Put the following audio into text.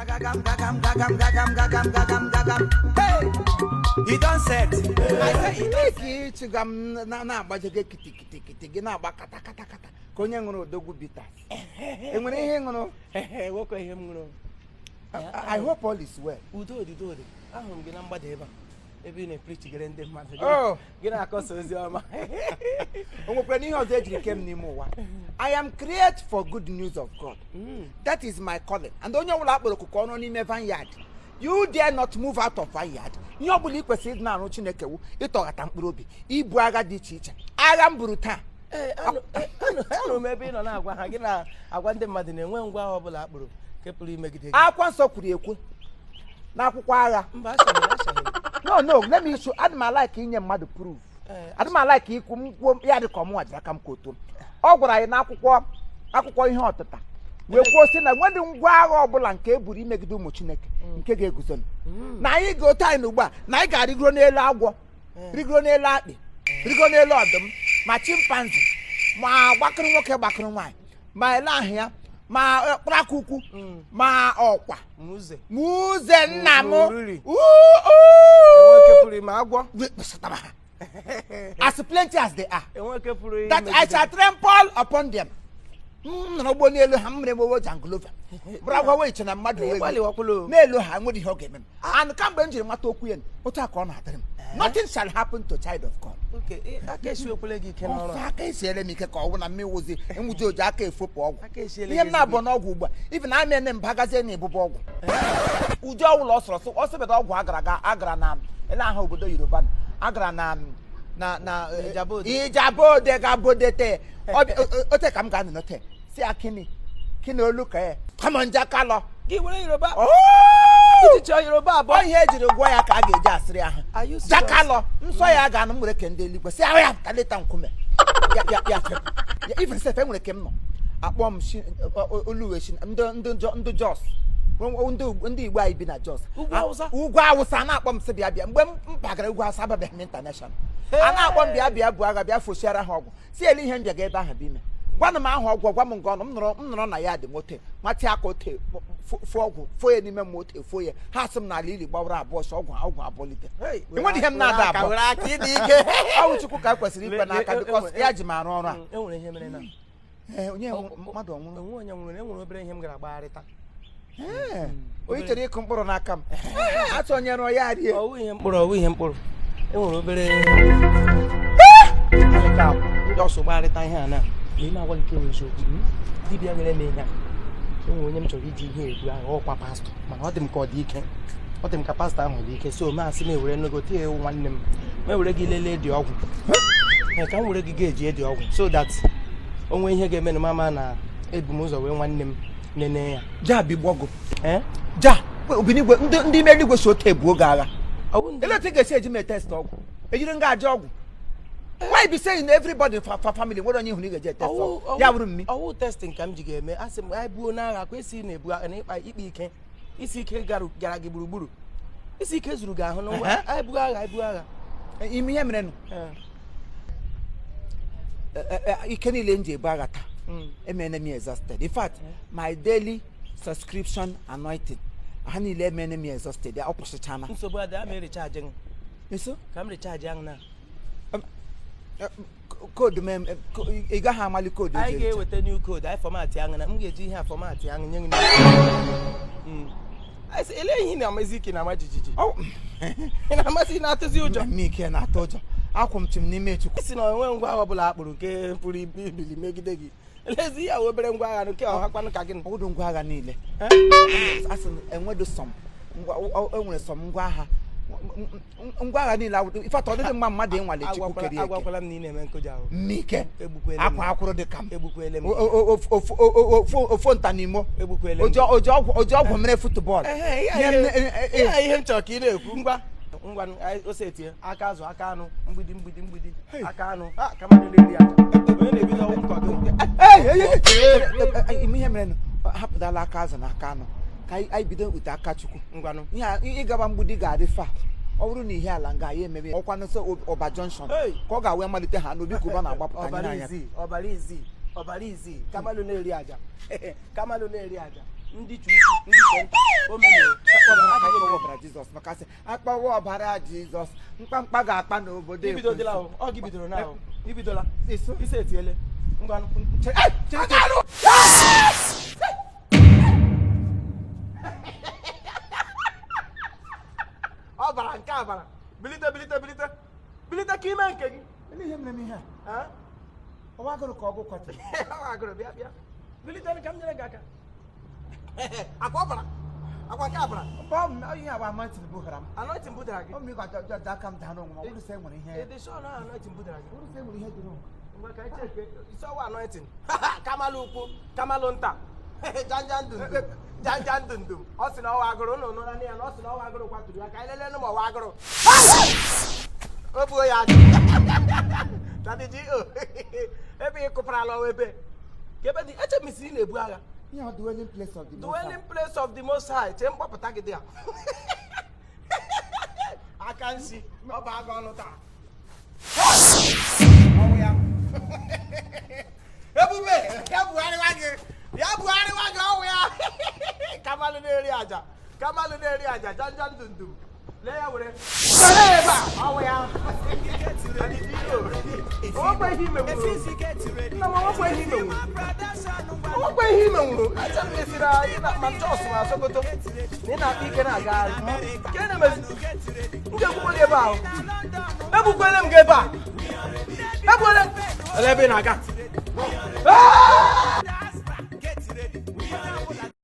Hey, he don't set. I say it na agbajege kiti gị na-agba kata kata kata ka onye ṅụrụ odogwu bitters. Enwere ihe ṅụrụ? Woko ihe m ṅụrụ. I hope all is well. Udo dị. Ahụrụ m gị na mgbada ebe ị na-epreach gere ndị mmadụ. Gị na-akọsa ozi ọma. O nwekwara n'ihe ọzọ ejiri kem n'ime ụwa. I am created for good news of God. That is my calling. And onye ọbụla akpọrọ okuku ọnụ n'ime vineyard. You dare not move out of vineyard. Ihe ọbụla ị kwesịrị ịdị na-arụ Chineke wu ịtọghata mkpụrụ obi ibu agha dị iche iche. Agha m buru taa. Anụrụ m ebe ị nọ na-agwa ha gị na-agwa ndị mmadụ na-enwe ngwa agha ọbụla akpụrụ nke pụrụ imegide gị. Akwụkwọ nsọ kwuru ekwu n'akwụkwọ agha. Mba, achaghị. No, let me show. Adị m like inye mmadụ proof. Adị m like ikwu m kwuo ya dị ka ọmụnwa ji aka m koto. Ọ gwara anyị n'akwụkwọ ihe ọtụta wee kwuo sị na nwedị ngwa agha ọbụla nke e buru imegide ụmụ Chineke nke ga-eguzo na anyị ga-ote anyị n'ugbu a na anyị ga-arịgoro n'elu agwọ, rigoro n'elu akpị, rigoro n'elu ọdụm, ma chimpanzee, ma gbakịrị nwoke gbakịrị nwaanyị, ma ele ahụ ya, ma kpụraka ukwu, ma ọkwa muze nna m as plenty as they are, that I shall trample upon them. N'ogbo n'elu ha mmere gbowo janglova bragwa we iche na mmadụ n'elu ha nwere ihe ọ ga-eme m and kamgbe m jiri mata okwu ya otu aka ọ na-adịrị m nothing shall happen to child of God. Aka esiwekwele gị ike n'ọrụ aka esiere m ike ka ọ bụ na mmewuzi enwuji oji aka efopụ ọgwụ ihe m na-abụ n'ọgwụ ugbu a ibi na amị ene mbagazie na ebube ọgwụ ụdị ọwụla ọ sịbeda ọgwụ agara na ele aha obodo Yoruba agara na Ijabode ga-abodete ote ka m ga-anọ n'ote si akini kini olu ka ya kama njakalo gị were Yoruba Yoruba abụọ ihe ejiri gwa ya ka a ga-eji asịrị ahụ jakalo nsọ ya ga-anụ nwere ke ndị eluigwe si ahụ ya kaleta nkume ya even sef enwere ke m nọ akpọ m oluweshi ndị Jos ndị Igbo anyị bi na Jos ugwu Awụsa na-akpọ m sị bịa mgbe m bagara ugwu Awụsa ababeghị m international a na-akpọ m bịa bụ agha bịa fosiara ha ọgwụ si ele ihe nje ga ebe ahụ bụ ime gwana m ahụ ọgwụ gwa m nke ọnụ m nọrọ na ya dị mote nwatị aka ote fụ ọgwụ fo ya n'ime mote efo ya ha sị m n'ala ili gbawara abụọ sọ ọgwụ abụlite enweghị ihe m na-ada abụọ ọwụ Chukwu ka kwesịrị ikwe n'aka bikọs ya ji m arụ ọrụ a onye mmadụ enwere obere ihe m gara agbagharịta onye chere ịkụ mkpụrụ n'aka m atụnyere ya rie ọwụ ihe mkpụrụ enwere obere ọsọ gbarịta ihe a na ị na-agwa nke eziokwu dibịa nyere m ihe a enwere onye m chọrọ iji ihe egwu ahụ ọkwa pastọ mana ọ dị m ka ọ dị ike ọ dị m ka pastọ ahụ dị ike so masị m ewere nnegote ya nwanne m ewere gị lelee dị ọgwụ ka m were gị ga-eji dị ọgwụ so that onwe ihe ga-eme na mama na ebu m ụzọ wee nwanne m nene ya ja bigbogo ja obinigwe ndị ime eluigwe so ote ebuo gị agha ele otu ga-esi eji mee test ọgwụ ejiri nga aja ọgwụ why be saying everybody for family nwere onye hụrụ ị ga-eje test ọgwụ ya bụrụ mmi ọwụ testing ka m ji ga-eme asị m anyị buo n'agha kwa esi na-ebu n'ịkpa ikpe ike isi ike gara gị gburugburu isi ike zuru gị ahụ n'ụwa anyị buo agha ime ihe mere nụ ike niile m ji ebu agha taa emene m exhausted in fact my daily subscription anointing ha niile emene m exhausted ọ kwụsịchana nsogbu adị ama recharge eso ka m recharge ahụ na koodu m ị gaghị amali koodu anyị ga-eweta new code anyị fọmatị ahụ na m ga-eji ihe a fọmatị ahụ nye gị ele ihe na-amazi ike na-ama jijiji ị na-amasị na-atụzi ụjọ m ike na-atụ ụjọ akwụ m chim n'ime Chukwu isi na onwe ngwa agha ọbụla akpụrụ nke pụrụ ibili megide gị elezi ya obere ngwa agha nke ọhakwanụ ka gị ụdụ ngwa agha niile asị enwedo enwere sọm ngwa agha niile ifat ọ dịghị mma mmadụ ịnwale Chukwu kere eke agwakwala m na ị na-eme nkụja ahụ mmike akwa akwụrụ dị ka m egbukwele m ofo nta n'imo oji ọgwụ mere futbọọlụ ihe m chọrọ ka ị na-ekwu ngwa ose etinye aka azụ aka anụ mgbidi aka anụ ka mmadụ na-eri aja onye na-ebido ọnwụ nkọdo ime ihe mere hapụdala aka azụ na aka anụ ka anyị bido ute aka Chukwu ngwanụ ịgaba mgbidi ga-adị fa ọ bụrụ na ihe ala nga ya emebe ọkwa nso ọba junction ka ọ ga-awe malite ha n'obi ka ụba na-agbapụta anya ọbara izi kamalụ na-eri aja ndị Chukwu ndị kenta ọbara Jizọs maka sị akpawa ọbara Jizọs mkpamkpa ga-akpa n'obodo ibidola o ọ gị bidoro na o ibidola Isu. ise etiele ngwa ọbara nke abara bilite ka ime nke gị Ele ihe mere m ihe a ọwa agụrụ ka ọ bụ kwatụ agụrụ bịa bilite ka m nyere gị aka akwa ọbara akwa nke abara mpa ihe awa amantin bughara m anointing budara gị ọ mmiri ga aka m daa n'onwe m ọ bụrụ sị enwere ihe ịdị sọ na anointing budara gị ọ bụrụ sị enwere ihe dị n'onwe ngwa ka anyị cheke isi ọwa anointing kamalụ ukwu kamalụ nta janja ndundum ọ sị na ọwa agụrụ ụnụ nụra na ya na ọ sị na ọwa agụrụ kwaturu ya ka anyị lelee ma ọwa agụrụ o buo ya aja tadiji ebe ị kụparala ọwa ebe ka ebe dị echemisi ị na-ebu agha ihe ọ dwelling place of the Most High. dwelling place of the Most High chee mkpọpụta gị dị a aka nsi ọ bụ aga ọnụ taa ọnwụ ya ebube ya bugharịwa gị ọnwụ ya kamalụ na-eri aja janja ndundum lee ya were ebe a ọnwụ ya ọnwekwa ihe imenwuru aja mesiri anyị na ma Jos ma Sokoto na ị na-akpa ike na-agagharị nke na-emezi ndị ekwukwe gị ebe ahụ ebukwele m gị ebe a ebukwele m ele ebe ị na-aga